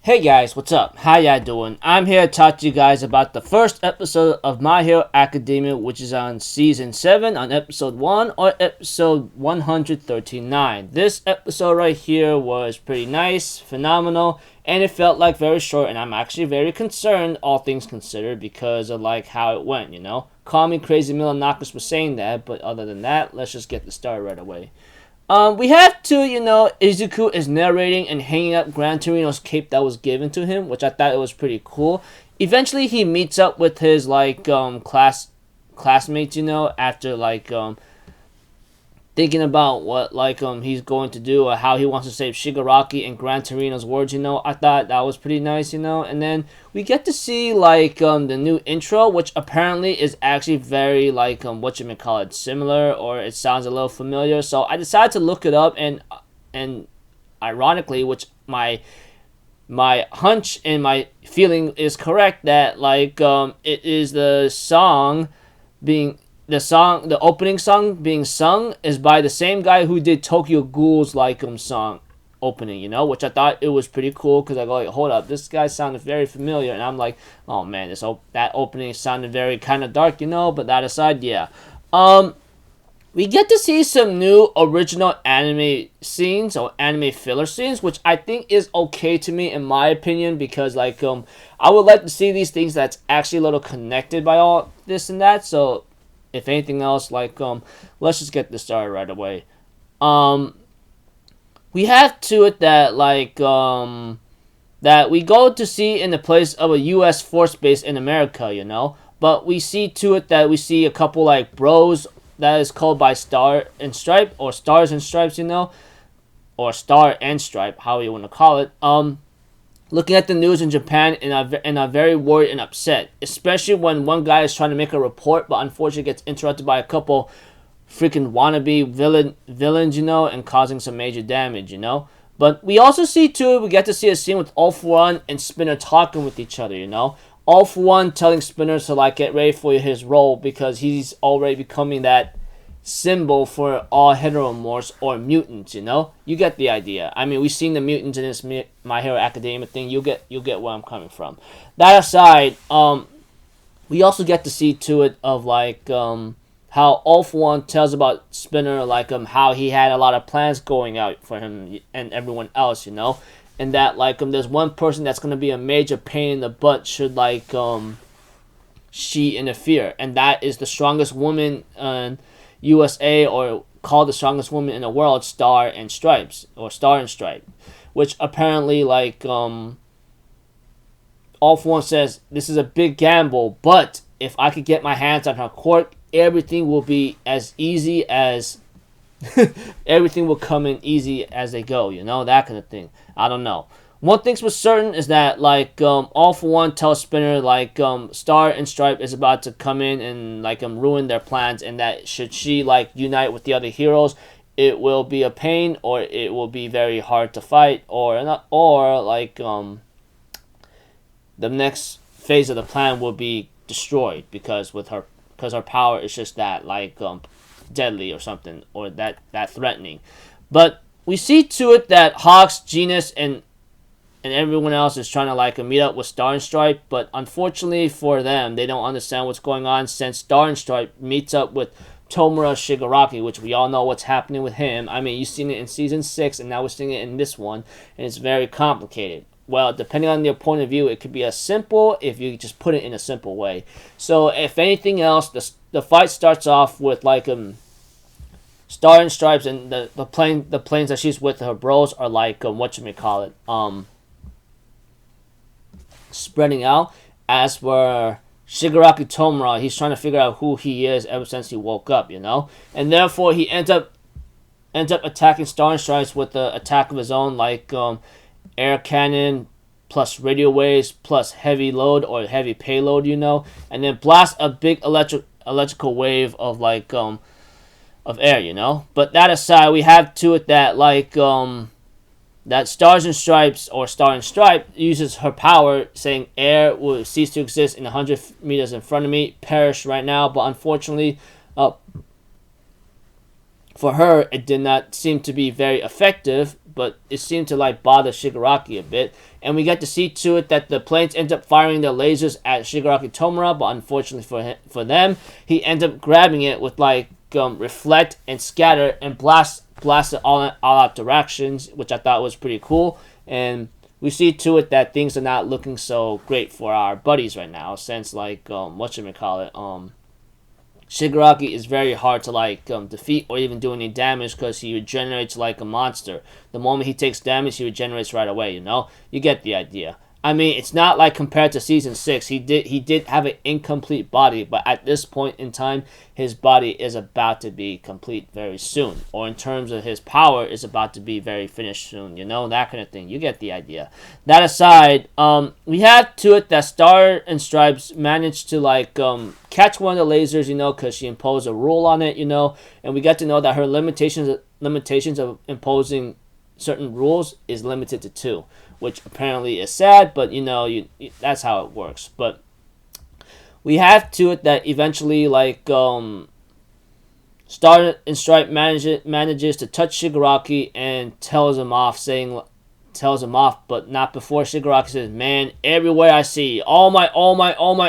Hey guys, what's up? How y'all doing? I'm here to talk to you guys about the first episode of My Hero Academia, which is on Season 7 on Episode 1 or Episode 139. This episode right here was pretty nice, phenomenal, and it felt like very short, and I'm actually very concerned, all things considered, because of like how it went, you know? Call me crazy Milanakis for saying that, but other than that, let's just get the start right away. We have to, Izuku is narrating and hanging up Gran Torino's cape that was given to him, which I thought it was pretty cool. Eventually, he meets up with his, classmates, after, thinking about what, he's going to do or how he wants to save Shigaraki and Gran Torino's words, I thought that was pretty nice, and then we get to see, the new intro, which apparently is actually very, similar, or it sounds a little familiar, so I decided to look it up, and ironically, which my hunch and my feeling is correct, that, it is the opening song being sung is by the same guy who did Tokyo Ghoul's song opening, which I thought it was pretty cool, because I go hold up, this guy sounded very familiar, and I'm like, oh man, that opening sounded very kind of dark, but that aside, yeah. We get to see some new original anime scenes or anime filler scenes, which I think is okay to me in my opinion, because I would like to see these things that's actually a little connected by all this and that. So if anything else, let's just get this started right away. We have to it that that we go to see in the place of a U.S. force base in America, but we see to it that we see a couple bros that is called by Star and Stripe, or Stars and Stripes, or Star and Stripe, how you want to call it. Looking at the news in Japan and are very worried and upset, especially when one guy is trying to make a report, but unfortunately gets interrupted by a couple freaking wannabe villains, and causing some major damage, But we also see too, we get to see a scene with All For One and Spinner talking with each other, All For One telling Spinner to get ready for his role, because he's already becoming that symbol for all heteromorphs or mutants, You get the idea. I mean, we've seen the mutants in this My Hero Academia thing. You'll get where I'm coming from. That aside, we also get to see to it of how All For One tells about Spinner, how he had a lot of plans going out for him and everyone else, and that there's one person that's gonna be a major pain in the butt should she interfere, and that is the strongest woman in USA, or called the strongest woman in the world, Star and Stripes, or Star and Stripe, which apparently All For One says this is a big gamble, but if I could get my hands on her quirk, everything will be as easy as everything will come in easy as they go, that kind of thing. I don't know. One thing's for certain is that All For One tells Spinner Star and Stripe is about to come in and ruin their plans, and that should she unite with the other heroes, it will be a pain, or it will be very hard to fight, or the next phase of the plan will be destroyed, because her power is just that deadly or something, or that threatening. But we see to it that Hawks, Genus, and everyone else is trying to meet up with Star and Stripe, but unfortunately for them, they don't understand what's going on, since Star and Stripe meets up with Tomura Shigaraki, which we all know what's happening with him. I mean, you've seen it in Season 6, and now we're seeing it in this one, and it's very complicated. Well, depending on your point of view, it could be as simple if you just put it in a simple way. So, if anything else, the fight starts off with Star and Stripes, and the planes that she's with, her bros, are spreading out. As for Shigaraki Tomura, he's trying to figure out who he is ever since he woke up, and therefore he ends up attacking Star and Stripes with the attack of his own, air cannon plus radio waves plus heavy load or heavy payload, and then blast a big electrical wave of of air, But that aside, we have to it that that Stars and Stripes, or Star and Stripe, uses her power, saying air will cease to exist in 100 meters in front of me, perish right now. But unfortunately, for her, it did not seem to be very effective, but it seemed to like bother Shigaraki a bit. And we get to see to it that the planes end up firing their lasers at Shigaraki Tomura, but unfortunately for them, he ends up grabbing it with like reflect and scatter and blast it all out directions, which I thought was pretty cool. And we see to it that things are not looking so great for our buddies right now, since like whatchamacallit, Shigaraki is very hard to like defeat or even do any damage because he regenerates like a monster. The moment he takes damage, he regenerates right away. You get the idea. I mean, it's not like compared to season 6. He did have an incomplete body, but at this point in time, his body is about to be complete very soon. Or in terms of his power, is about to be very finished soon. That kind of thing. You get the idea. That aside, we have to it that Star and Stripes managed to like catch one of the lasers, because she imposed a rule on it, and we get to know that her limitations of imposing certain rules is limited to 2. Which apparently is sad, but that's how it works. But we have to it that eventually, like, Star and Stripe manages to touch Shigaraki and tells him off, but not before Shigaraki says, "Man, everywhere I see, all my,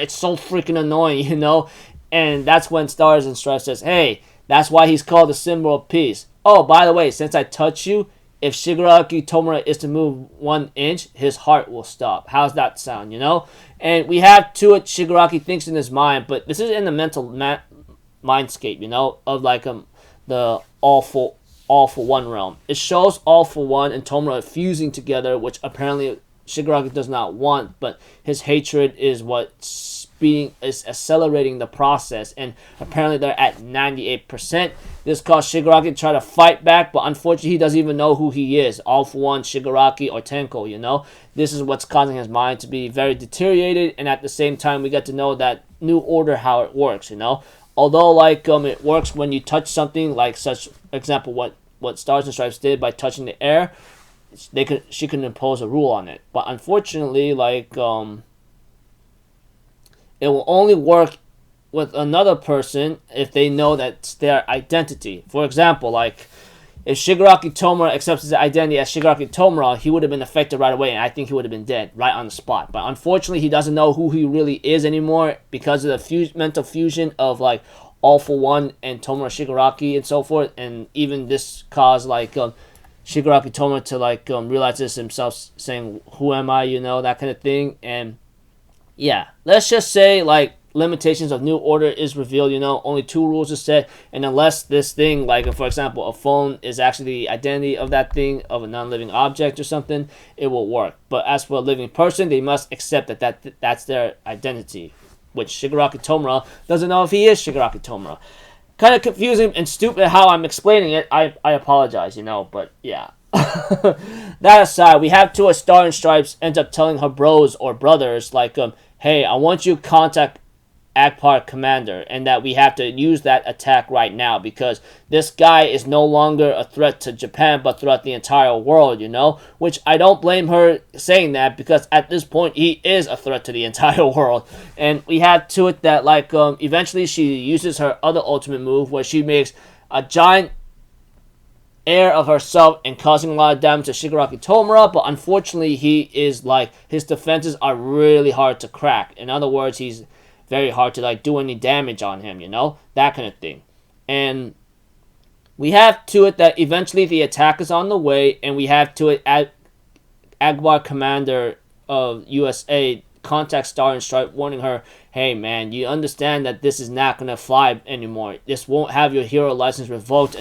it's so freaking annoying, And that's when Stars and Stripes says, "Hey, that's why he's called the symbol of peace. Oh, by the way, since I touch you, if Shigaraki Tomura is to move 1 inch, his heart will stop." How's that sound, And we have to it, Shigaraki thinks in his mind, but this is in the mental mindscape, of like the all for one realm. It shows All For One and Tomura fusing together, which apparently Shigaraki does not want, but his hatred is is accelerating the process, and apparently they're at 98%. This caused Shigaraki to try to fight back, but unfortunately he doesn't even know who he is. All For One, Shigaraki, or Tenko, This is what's causing his mind to be very deteriorated, and at the same time we get to know that New Order, how it works, Although like it works when you touch something, like such example what Stars and Stripes did by touching the air, she can impose a rule on it. But unfortunately, like it will only work with another person if they know that's their identity. For example, like if Shigaraki Tomura accepts his identity as Shigaraki Tomura, he would have been affected right away, and I think he would have been dead right on the spot. But unfortunately, he doesn't know who he really is anymore because of the mental fusion of like All For One and Tomura Shigaraki and so forth. And even this caused like Shigaraki Tomura to like realize this himself, saying, "Who am I?" That kind of thing. And yeah, let's just say like limitations of New Order is revealed, only 2 rules are set, and unless this thing, like for example a phone, is actually the identity of that thing, of a non-living object or something, it will work. But as for a living person, they must accept that's their identity, which Shigaraki Tomura doesn't know if he is Shigaraki Tomura. Kind of confusing and stupid how I'm explaining it. I apologize, but yeah. That aside, we have a Star and Stripes ends up telling her bros or brothers like hey, I want you to contact Akbar Commander, and that we have to use that attack right now because this guy is no longer a threat to Japan but throughout the entire world, which I don't blame her saying that because at this point he is a threat to the entire world. And we have to it that like eventually she uses her other ultimate move where she makes a giant air of herself and causing a lot of damage to Shigaraki Tomura, but unfortunately he is like, his defenses are really hard to crack. In other words, he's very hard to like do any damage on him, that kind of thing. And we have to it that eventually the attack is on the way, and we have to it Akbar Commander of USA contact Star and Stripe, warning her, "Hey man, you understand that this is not gonna fly anymore. This won't have your hero license revoked."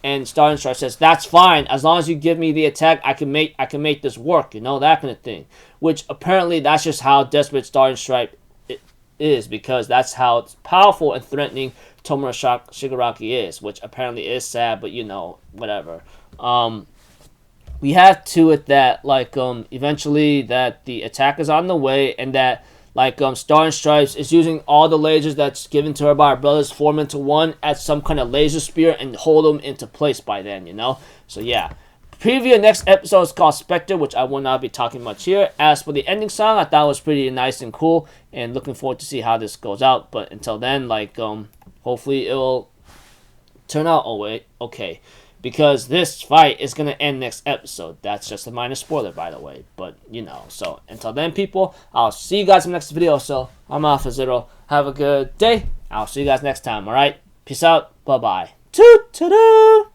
And Star and Stripe says, "That's fine, as long as you give me the attack, I can make this work," that kind of thing. Which apparently that's just how desperate Star and Stripe is, because that's how powerful and threatening Tomura Shigaraki is, which apparently is sad, but whatever. We have to it that like eventually that the attack is on the way, and that like Star and Stripes is using all the lasers that's given to her by her brothers, form into one as some kind of laser spear and hold them into place by then, So yeah. Preview next episode is called Spectre, which I will not be talking much here. As for the ending song, I thought it was pretty nice and cool, and looking forward to see how this goes out. But until then, like hopefully it will turn out okay. Because this fight is going to end next episode. That's just a minor spoiler, by the way. But, you know. So, until then, people, I'll see you guys in the next video. So, I'm Alpha Zero. Have a good day. I'll see you guys next time, alright? Peace out. Bye-bye. Toot-toot-toot.